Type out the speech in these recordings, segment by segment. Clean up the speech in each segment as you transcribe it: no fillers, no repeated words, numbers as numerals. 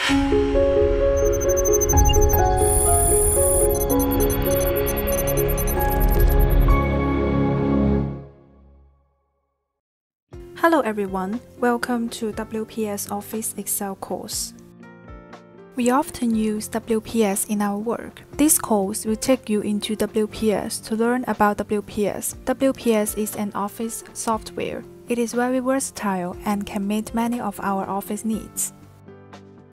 Hello everyone, welcome to WPS Office Excel course. We often use WPS in our work. This course will take you into WPS to learn about WPS. WPS is an office software. It is very versatile and can meet many of our office needs.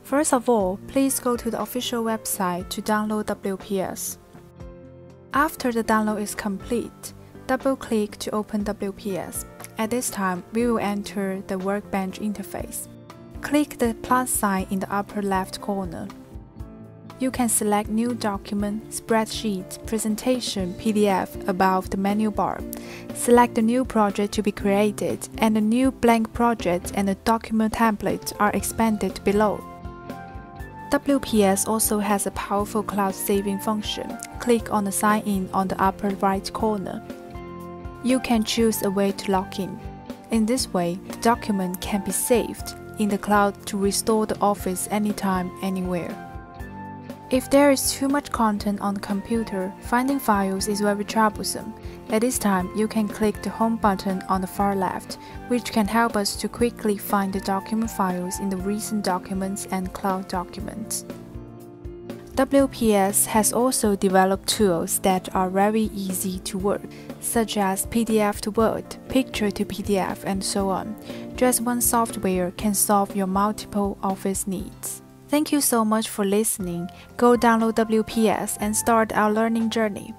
First of all, please go to the official website to download WPS. After the download is complete, double-click to open WPS. At this time, we will enter the Workbench interface. Click the plus sign in the upper left corner. You can select New Document, Spreadsheet, Presentation, PDF above the menu bar. Select the new project to be created, and the new blank project and the document template are expanded below. WPS also has a powerful cloud saving function. Click on the Sign In on the upper right corner. You can choose a way to log in. In this way, the document can be saved in the cloud to restore the office anytime, anywhere. If there is too much content on the computer, finding files is very troublesome. At this time, you can click the Home button on the far left, which can help us to quickly find the document files in the recent documents and cloud documents. WPS has also developed tools that are very easy to work, such as PDF to Word, Picture to PDF, and so on. Just one software can solve your multiple office needs. Thank you so much for listening. Go download WPS and start our learning journey.